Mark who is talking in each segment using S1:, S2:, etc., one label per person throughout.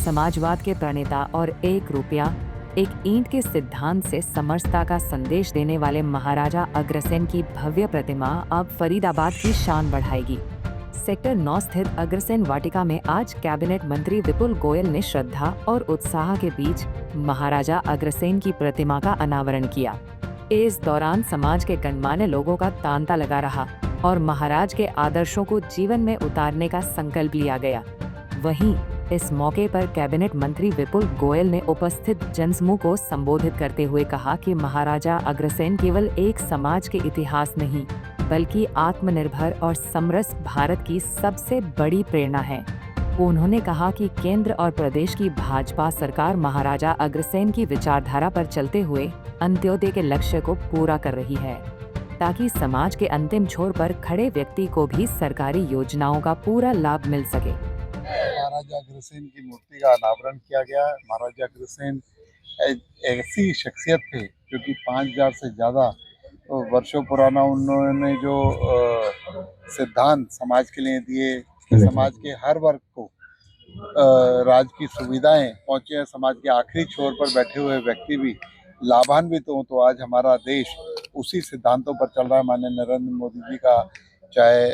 S1: समाजवाद के प्रणेता और एक रुपया एक ईंट के सिद्धांत से समरसता का संदेश देने वाले महाराजा अग्रसेन की भव्य प्रतिमा अब फरीदाबाद की शान बढ़ाएगी। सेक्टर 9 स्थित अग्रसेन वाटिका में आज कैबिनेट मंत्री विपुल गोयल ने श्रद्धा और उत्साह के बीच महाराजा अग्रसेन की प्रतिमा का अनावरण किया। इस दौरान समाज के गणमान्य लोगों का तांता लगा रहा और महाराज के आदर्शों को जीवन में उतारने का संकल्प लिया गया। वहीं इस मौके पर कैबिनेट मंत्री विपुल गोयल ने उपस्थित जनसमूह को संबोधित करते हुए कहा कि महाराजा अग्रसेन केवल एक समाज के इतिहास नहीं, बल्कि आत्मनिर्भर और समरस भारत की सबसे बड़ी प्रेरणा है। उन्होंने कहा कि केंद्र और प्रदेश की भाजपा सरकार महाराजा अग्रसेन की विचारधारा पर चलते हुए अंत्योदय के लक्ष्य को पूरा कर रही है, ताकि समाज के अंतिम छोर पर खड़े व्यक्ति को भी सरकारी योजनाओं का पूरा लाभ मिल सके।
S2: महाराजा अग्रसेन की मूर्ति का अनावरण किया गया। महाराजा अग्रसेन ऐसी शख्सियत थे क्योंकि 5000 से ज़्यादा वर्षों पुराना उन्होंने जो सिद्धांत समाज के लिए दिए कि समाज के हर वर्ग को राज की सुविधाएं पहुंचे, समाज के आखिरी छोर पर बैठे हुए व्यक्ति भी लाभान्वित हों। तो आज हमारा देश उसी सिद्धांतों पर चल रहा है। माननीय नरेंद्र मोदी जी का चाहे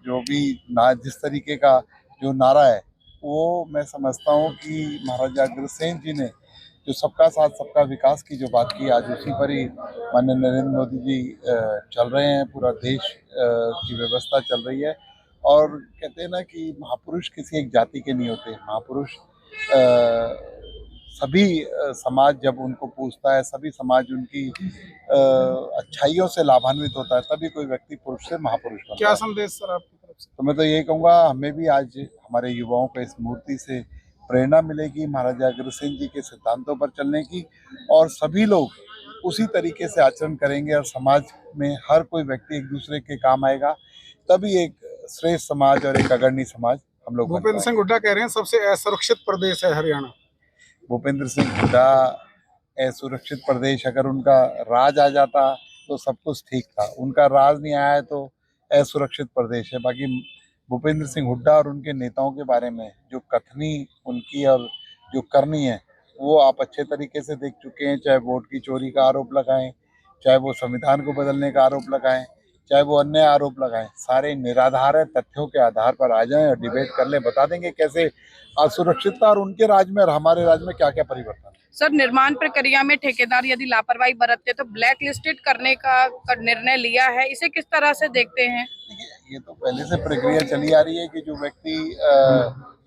S2: जो भी जिस तरीके का जो नारा है, वो मैं समझता हूँ कि महाराजा अग्रसेन जी ने जो सबका साथ सबका विकास की जो बात की, आज उसी पर ही माननीय नरेंद्र मोदी जी चल रहे हैं। पूरा देश की व्यवस्था चल रही है। और कहते हैं ना कि महापुरुष किसी एक जाति के नहीं होते। महापुरुष सभी समाज जब उनको पूछता है, सभी समाज उनकी अच्छाइयों से लाभान्वित होता है, तभी कोई व्यक्ति पुरुष से महापुरुष बनता है।
S3: क्या संदेश सर आपकी तरफ से?
S2: तो मैं तो यही कहूँगा, हमें भी आज हमारे युवाओं को इस मूर्ति से प्रेरणा मिलेगी महाराजा अग्रसेन जी के सिद्धांतों पर चलने की, और सभी लोग उसी तरीके से आचरण करेंगे और समाज में हर कोई व्यक्ति एक दूसरे के काम आएगा, तभी एक श्रेष्ठ समाज और एक अग्रणी समाज हम लोग।
S3: भूपेंद्र सिंह हुड्डा कह रहे हैं सबसे असुरक्षित प्रदेश है हरियाणा।
S2: भूपेंद्र सिंह हुड्डा असुरक्षित प्रदेश, अगर उनका राज आ जाता तो सब कुछ ठीक था। उनका राज नहीं आया है तो असुरक्षित प्रदेश है। बाकी भूपेंद्र सिंह हुड्डा और उनके नेताओं के बारे में जो कथनी उनकी और जो करनी है, वो आप अच्छे तरीके से देख चुके हैं। चाहे वोट की चोरी का आरोप लगाएं, चाहे वो संविधान को बदलने का आरोप लगाएं, चाहे वो अन्य आरोप लगाएं, सारे निराधार है। तथ्यों के आधार पर आ जाएं और डिबेट कर लें, बता देंगे कैसे असुरक्षितता और उनके राज में और हमारे राज में क्या क्या परिवर्तन।
S4: सर, निर्माण प्रक्रिया में ठेकेदार यदि लापरवाही बरतते तो ब्लैक लिस्टेड करने का निर्णय लिया है, इसे किस तरह से देखते हैं?
S2: ये तो पहले से प्रक्रिया चली आ रही है कि जो व्यक्ति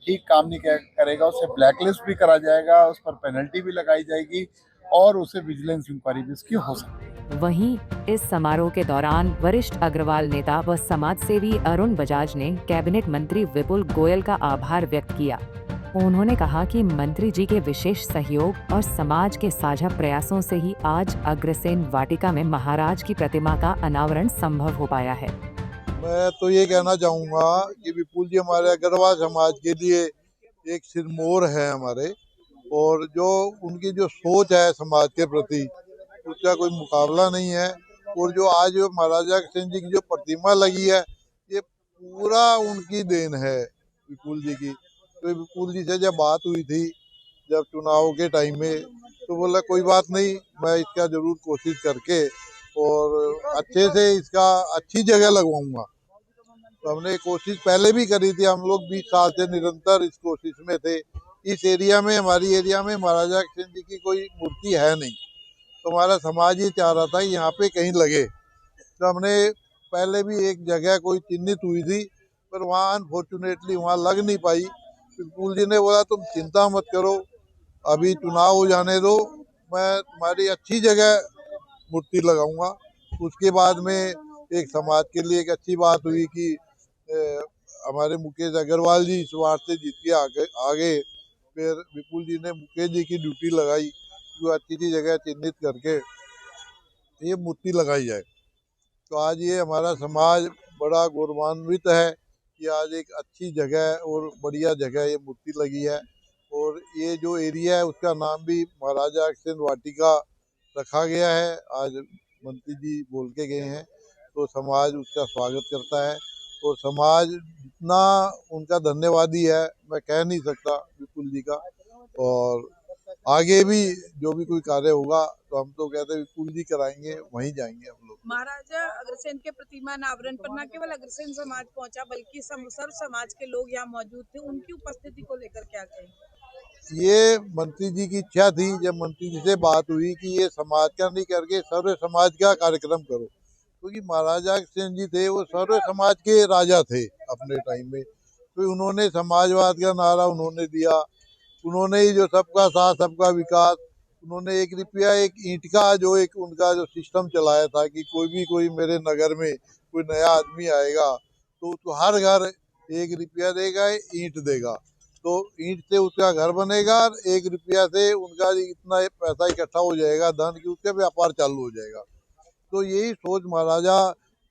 S2: ठीक काम नहीं करेगा उसे ब्लैकलिस्ट भी करा जाएगा, उस पर पेनल्टी भी लगाई जाएगी और उसे विजिलेंस इंक्वायरी भी उसकी हो सकती है।
S1: वहीं इस समारोह के दौरान वरिष्ठ अग्रवाल नेता व समाजसेवी अरुण बजाज ने कैबिनेट मंत्री विपुल गोयल का आभार व्यक्त किया। उन्होंने कहा कि मंत्री जी के विशेष सहयोग और समाज के साझा प्रयासों से ही आज अग्रसेन वाटिका में महाराज की प्रतिमा का अनावरण संभव हो पाया है।
S5: मैं तो ये कहना चाहूँगा कि विपुल जी हमारे अग्रवाल समाज के लिए एक सिरमौर है हमारे, और जो उनकी जो सोच है समाज के प्रति, उसका कोई मुकाबला नहीं है। और जो आज महाराजा अग्रसेन जी की जो प्रतिमा लगी है, ये पूरा उनकी देन है विपुल जी की। तो विपुल जी से जब बात हुई थी जब चुनाव के टाइम में, तो बोला कोई बात नहीं, मैं इसका जरूर कोशिश करके और अच्छे से इसका अच्छी जगह लगवाऊंगा। तो हमने कोशिश पहले भी करी थी, हम लोग 20 साल से निरंतर इस कोशिश में थे। इस एरिया में, हमारी एरिया में महाराजा अग्रसेन जी की कोई मूर्ति है नहीं, तो हमारा समाज ये चाह रहा था कि यहाँ पे कहीं लगे। तो हमने पहले भी एक जगह कोई चिन्हित हुई थी, पर वहाँ अनफॉर्चुनेटली वहाँ लग नहीं पाई। विपुल जी ने बोला तुम चिंता मत करो, अभी चुनाव हो जाने दो, मैं तुम्हारी अच्छी जगह मूर्ति लगाऊंगा। उसके बाद में एक समाज के लिए एक अच्छी बात हुई कि हमारे मुकेश अग्रवाल जी इस बार से जीत के आगे फिर विपुल जी ने मुकेश जी की ड्यूटी लगाई, जो अच्छी सी जगह चिन्हित करके ये मूर्ति लगाई जाए। तो आज ये हमारा समाज बड़ा गौरवान्वित है कि आज एक अच्छी जगह और बढ़िया जगह ये मूर्ति लगी है। और ये जो एरिया है उसका नाम भी महाराजा अग्रसेन वाटिका रखा गया है। आज मंत्री जी बोल के गए हैं, तो समाज उसका स्वागत करता है। और समाज जितना उनका धन्यवादी है मैं कह नहीं सकता विपुल जी का। और आगे भी जो भी कोई कार्य होगा तो हम तो कहते हैं विपुल जी कराएंगे, वहीं जाएंगे हम लोग।
S4: महाराजा अग्रसेन के प्रतिमा अनावरण पर न केवल अग्रसेन समाज पहुंचा बल्कि सर्व समाज के लोग यहाँ मौजूद थे, उनकी उपस्थिति को लेकर क्या कहेंगे?
S5: ये मंत्री जी की इच्छा थी, जब मंत्री जी से बात हुई कि ये समाज का नहीं करके सर्व समाज का कार्यक्रम करो, क्योंकि महाराजा अग्रसेन जी थे वो सर्व समाज के राजा थे अपने टाइम में। तो उन्होंने समाजवाद का नारा उन्होंने दिया, उन्होंने ही जो सबका साथ सबका विकास, उन्होंने 1 रुपया 1 ईंट का जो एक उनका जो सिस्टम चलाया था कि कोई मेरे नगर में कोई नया आदमी आएगा तो हर घर 1 रुपया देगा, ईंट देगा, तो ईंट से उसका घर बनेगा और 1 रुपया से उनका इतना पैसा इकट्ठा हो जाएगा धन की उसका व्यापार चालू हो जाएगा। तो यही सोच महाराजा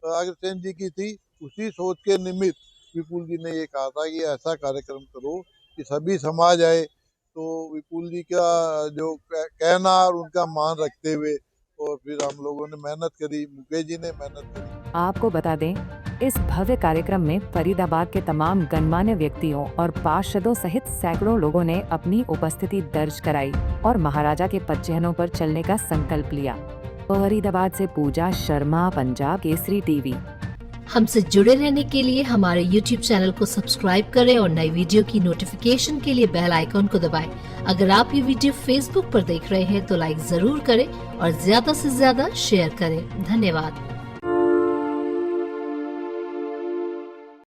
S5: अग्रसेन जी की थी। उसी सोच के निमित्त विपुल जी ने ये कहा था कि ऐसा कार्यक्रम करो कि सभी समाज आए। तो विपुल जी का जो कहना और उनका मान रखते हुए और फिर हम लोगों ने मेहनत करी, मुकेश जी ने मेहनत करी।
S1: आपको बता दें, इस भव्य कार्यक्रम में फरीदाबाद के तमाम गणमान्य व्यक्तियों और पार्षदों सहित सैकड़ों लोगों ने अपनी उपस्थिति दर्ज कराई और महाराजा के पदचिह्नों पर चलने का संकल्प लिया। फरीदाबाद से पूजा शर्मा, पंजाब केसरी टीवी।
S6: हमसे जुड़े रहने के लिए हमारे YouTube चैनल को सब्सक्राइब करें और नई वीडियो की नोटिफिकेशन के लिए बेल आइकॉन को दबाएं। अगर आप ये वीडियो Facebook पर देख रहे हैं तो लाइक जरूर करें और ज्यादा से ज्यादा शेयर करें। धन्यवाद।